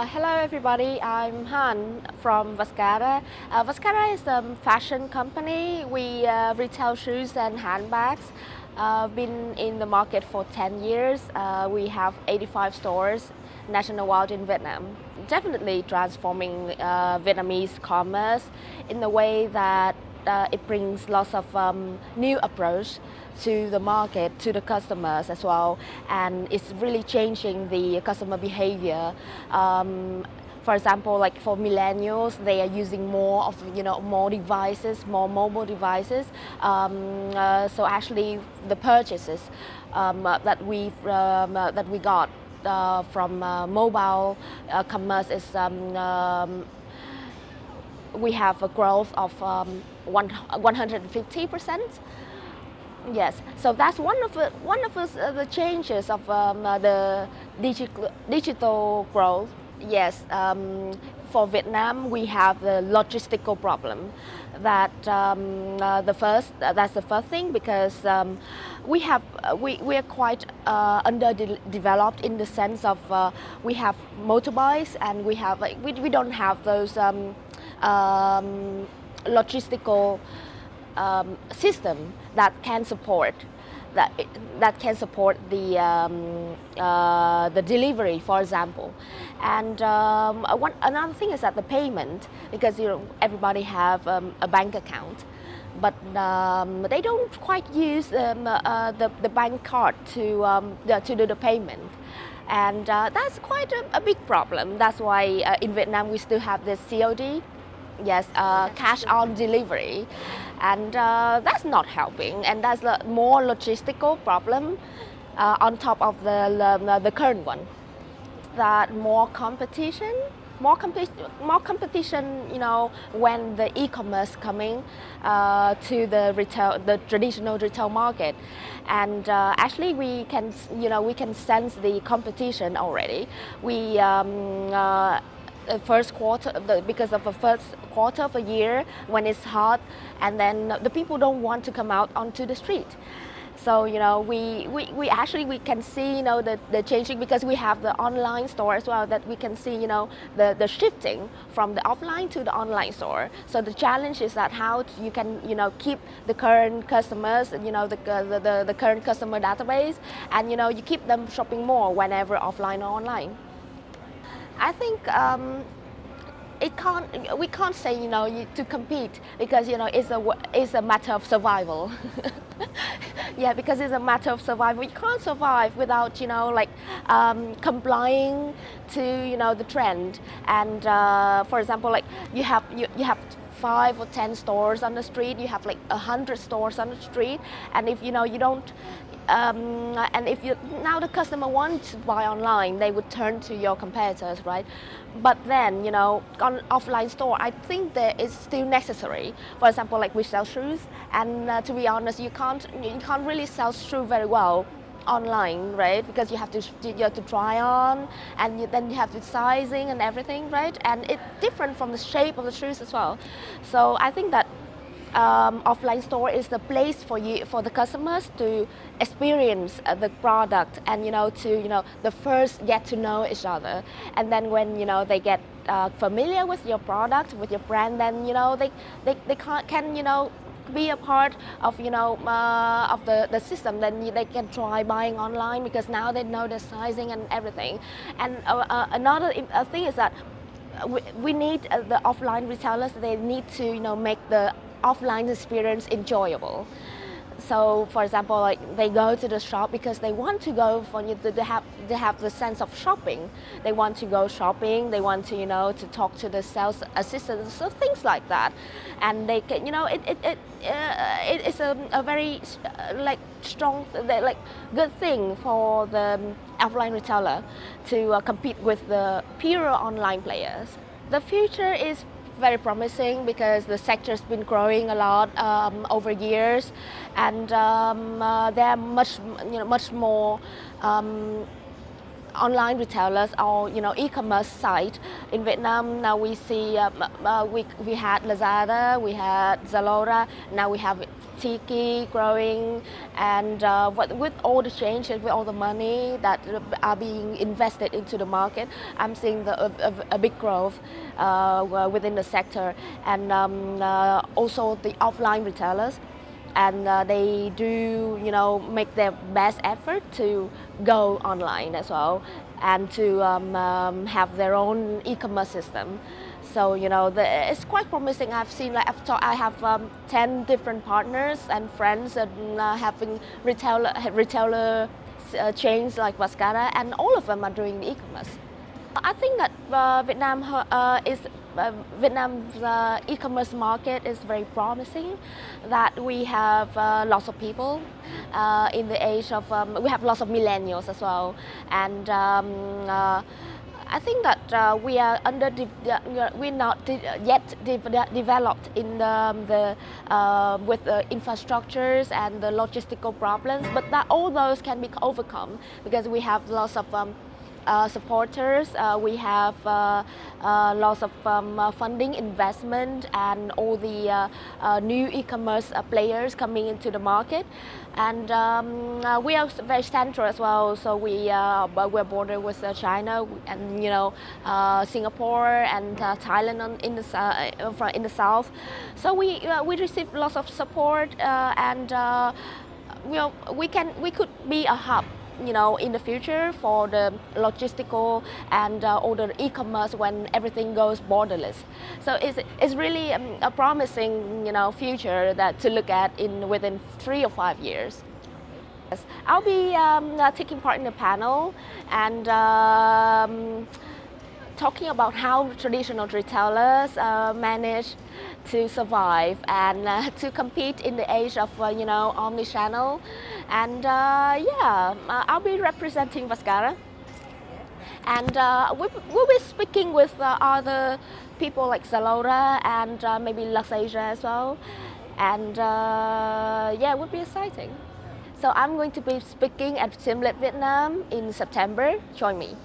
Hello everybody, I'm Han from Vascara. Vascara is a fashion company. We retail shoes and handbags. Been in the market for 10 years. We have 85 stores nationwide in Vietnam. Definitely transforming Vietnamese commerce in the way that it brings lots of new approach to the market, to the customers as well, and it's really changing the customer behavior. For example, like for millennials, they are using more of more devices, more mobile devices. So actually, the purchases that we got from mobile commerce is we have a growth of 150%. Yes, so that's the changes of the digital growth. Yes, for Vietnam we have the logistical problem. That's the first thing because we are quite underdeveloped in the sense of we have motorbikes and we don't have those logistical system that can support the delivery, for example. And another thing is that the payment, because everybody have a bank account, but they don't quite use the bank card to do the payment. And that's quite a big problem. That's why in Vietnam we still have this COD. Yes, cash on delivery, and that's not helping, and that's a more logistical problem on top of the current one. That more competition, more competition. When the e-commerce coming to the traditional retail market, and actually we can sense the competition already. We first quarter, because of the first quarter of a year when it's hot, and then the people don't want to come out onto the street. So we actually can see the changing, because we have the online store as well, that we can see the shifting from the offline to the online store. So the challenge is that how you can keep the current customers, the current customer database, and you keep them shopping more whenever offline or online. I think we can't say to compete, because it's a matter of survival. Yeah, because it's a matter of survival. You can't survive without complying to the trend. And for example, like you have 5 or 10 stores on the street, you have like 100 stores on the street, and if you don't and if now the customer wants to buy online, they would turn to your competitors, right? But then on offline store, I think that is still necessary. For example, like we sell shoes, and to be honest, you can't really sell shoes very well online, right? Because you have to try on, and then you have the sizing and everything, right? And it's different from the shape of the shoes as well. So I think that offline store is the place for the customers to experience the product, and to the first get to know each other, and then when they get familiar with your product, with your brand, then they can be a part of of the system. Then they can try buying online, because now they know the sizing and everything. And another thing is that we need the offline retailers. They need to make the offline experience enjoyable. So, for example, like they go to the shop because they want to go they have the sense of shopping. They want to go shopping. They want to to talk to the sales assistants, so things like that. And they can it's a very strong good thing for the offline retailer to compete with the pure online players. The future is very promising, because the sector's been growing a lot over years, and there are much more online retailers or e-commerce site in Vietnam. Now we see we had Lazada, we had Zalora, now we have Tiki growing, and with all the changes, with all the money that are being invested into the market, I'm seeing a big growth within the sector, and also the offline retailers. And they do, make their best effort to go online as well, and to have their own e-commerce system. So it's quite promising. I've seen, like I have 10 different partners and friends and having retailer chains like Vascara, and all of them are doing e-commerce. I think that Vietnam's e-commerce market is very promising. That we have lots of people in the age of we have lots of millennials as well, and I think that we are we're not yet developed in with the infrastructures and the logistical problems, but that all those can be overcome because we have lots of supporters, we have lots of funding, investment, and all the new e-commerce players coming into the market. And we are very central as well, so we're bordered with China and Singapore and Thailand in the south. So we receive lots of support, and we could be a hub in the future for the logistical and all the e-commerce when everything goes borderless. So it's really a promising future that to look at within 3 or 5 years. Yes. I'll be taking part in a panel and talking about how traditional retailers manage to survive and to compete in the age of omni-channel. And I'll be representing Vascara, and we'll be speaking with other people like Zalora and maybe Luxasia as well, and it would be exciting. So I'm going to be speaking at Simlet Vietnam in September. Join me.